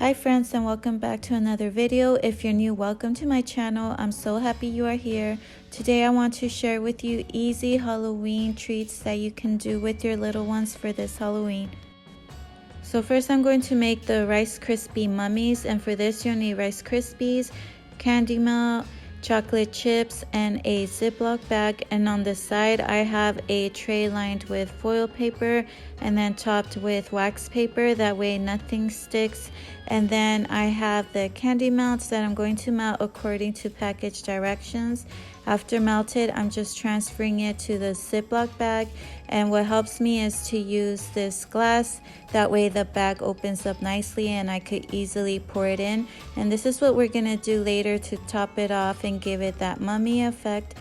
Hi friends, and welcome back to another video. If you're new, welcome to my channel. I'm so happy you are here. Today I want to share with you easy Halloween treats that you can do with your little ones for this Halloween. So first I'm going to make the Rice Krispie mummies, and for this you'll need Rice Krispies, candy melt, chocolate chips, and a Ziploc bag. And on the side I have a tray lined with foil paper and then topped with wax paper, that way nothing sticks. And then I have the candy melts that I'm going to melt according to package directions. After melted, I'm just transferring it to the Ziploc bag, and what helps me is to use this glass, that way the bag opens up nicely and I could easily pour it in. And this is what we're gonna do later to top it off and give it that mummy effect.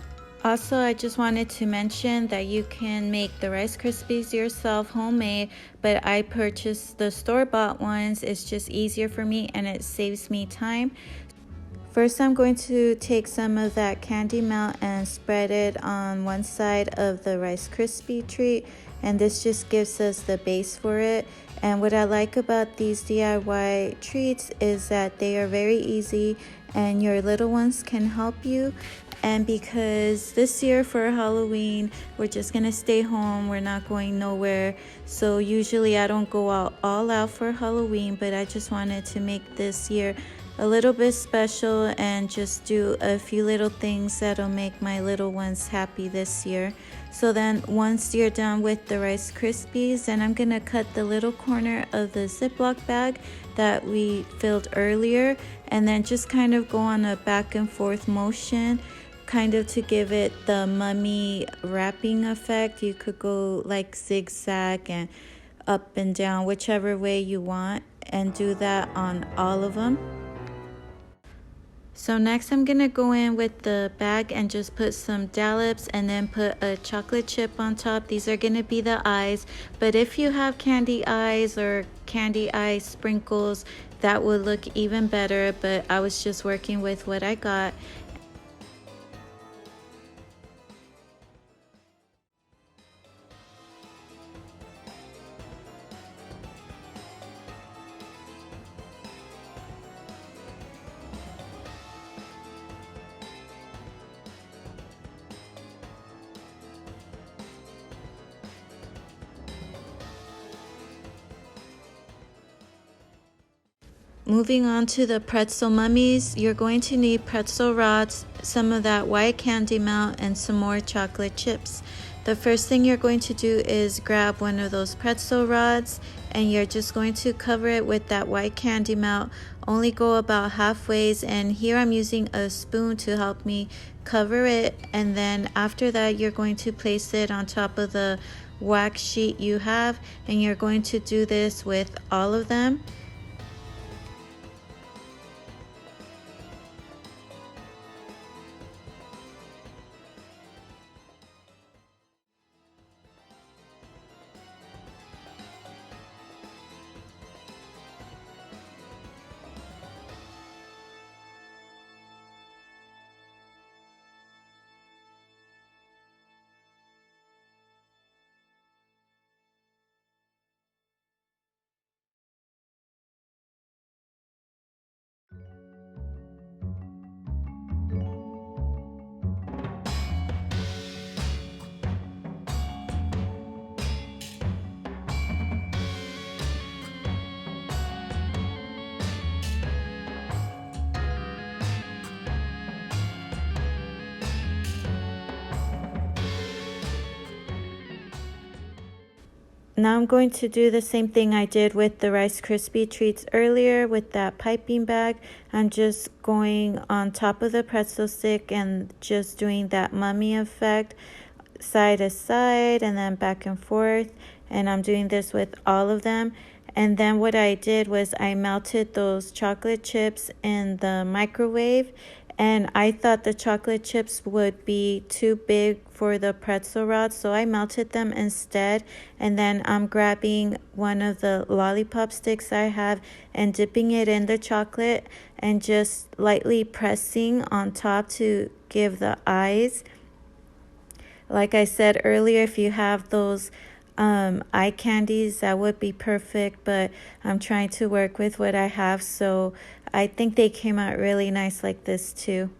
Also, I just wanted to mention that you can make the Rice Krispies yourself homemade, but I purchased the store-bought ones. It's just easier for me and it saves me time. First, I'm going to take some of that candy melt and spread it on one side of the Rice Krispie treat, and this just gives us the base for it. And what I like about these DIY treats is that they are very easy and your little ones can help you. And because this year for Halloween, we're just gonna stay home, we're not going nowhere. So usually I don't go out all out for Halloween, but I just wanted to make this year a little bit special and just do a few little things that'll make my little ones happy this year. So then once you're done with the Rice Krispies, then I'm gonna cut the little corner of the Ziploc bag that we filled earlier, and then just kind of go on a back and forth motion, kind of to give it the mummy wrapping effect. You could go like zigzag and up and down, whichever way you want, and do that on all of them. So next I'm gonna go in with the bag and just put some dollops and then put a chocolate chip on top. These are gonna be the eyes, but if you have candy eyes or candy eye sprinkles, that would look even better, but I was just working with what I got. Moving on to the pretzel mummies, you're going to need pretzel rods, some of that white candy melt, and some more chocolate chips. The first thing you're going to do is grab one of those pretzel rods and you're just going to cover it with that white candy melt. Only go about halfway, and here I'm using a spoon to help me cover it. And then after that, you're going to place it on top of the wax sheet you have, and you're going to do this with all of them. Now I'm going to do the same thing I did with the Rice Krispie treats earlier with that piping bag. I'm just going on top of the pretzel stick and just doing that mummy effect, side to side and then back and forth. And I'm doing this with all of them. And then what I did was I melted those chocolate chips in the microwave, and I thought the chocolate chips would be too big for the pretzel rods, so I melted them instead. And then I'm grabbing one of the lollipop sticks I have and dipping it in the chocolate and just lightly pressing on top to give the eyes. Like I said earlier, if you have those eye candies, that would be perfect, but I'm trying to work with what I have, so I think they came out really nice like this too.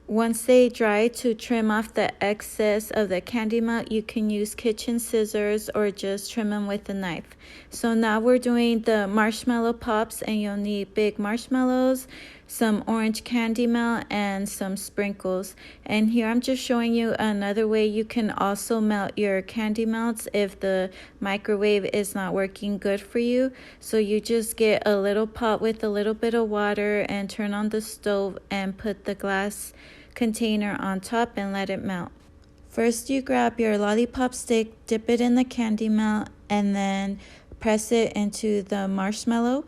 Once they dry, to trim off the excess of the candy melt, you can use kitchen scissors or just trim them with a knife. So now we're doing the marshmallow pops, and you'll need big marshmallows, some orange candy melt, and some sprinkles. And here I'm just showing you another way you can also melt your candy melts if the microwave is not working good for you. So you just get a little pot with a little bit of water and turn on the stove and put the glass container on top and let it melt. First, you grab your lollipop stick, dip it in the candy melt, and then press it into the marshmallow.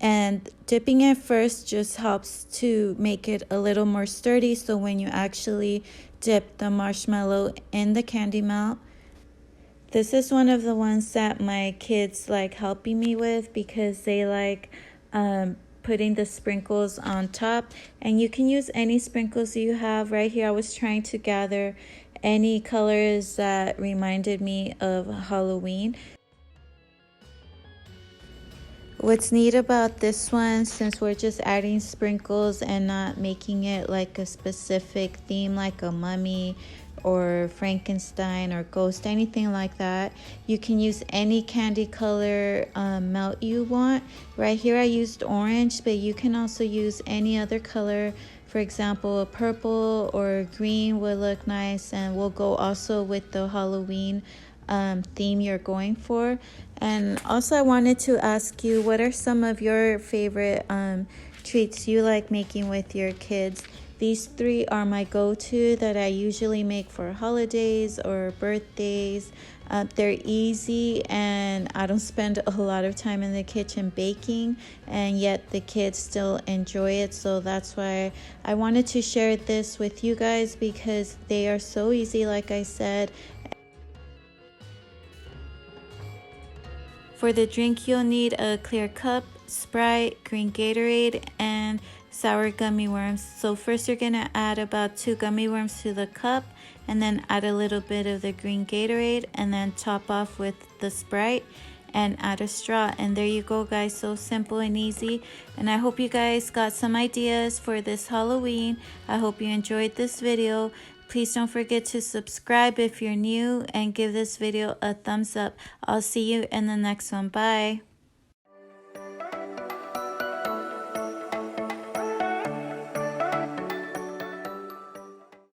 And dipping it first just helps to make it a little more sturdy, so when you actually dip the marshmallow in the candy melt, this is one of the ones that my kids like helping me with because they like putting the sprinkles on top. And you can use any sprinkles you have. Right here I was trying to gather any colors that reminded me of Halloween. What's neat about this one, since we're just adding sprinkles and not making it like a specific theme like a mummy or Frankenstein or ghost, anything like that, you can use any candy color melt you want. Right here I used orange, but you can also use any other color. For example, a purple or green would look nice, and will go also with the Halloween theme you're going for. And also I wanted to ask you, what are some of your favorite treats you like making with your kids? These three are my go-to that I usually make for holidays or birthdays. They're easy, and I don't spend a lot of time in the kitchen baking, and yet the kids still enjoy it. So that's why I wanted to share this with you guys, because they are so easy, like I said. For the drink, you'll need a clear cup, Sprite, green Gatorade, and sour gummy worms. So first you're going to add about 2 gummy worms to the cup, and then add a little bit of the green Gatorade, and then top off with the Sprite and add a straw. And there you go, guys. So simple and easy. And I hope you guys got some ideas for this Halloween. I hope you enjoyed this video. Please don't forget to subscribe if you're new, and give this video a thumbs up. I'll see you in the next one. Bye.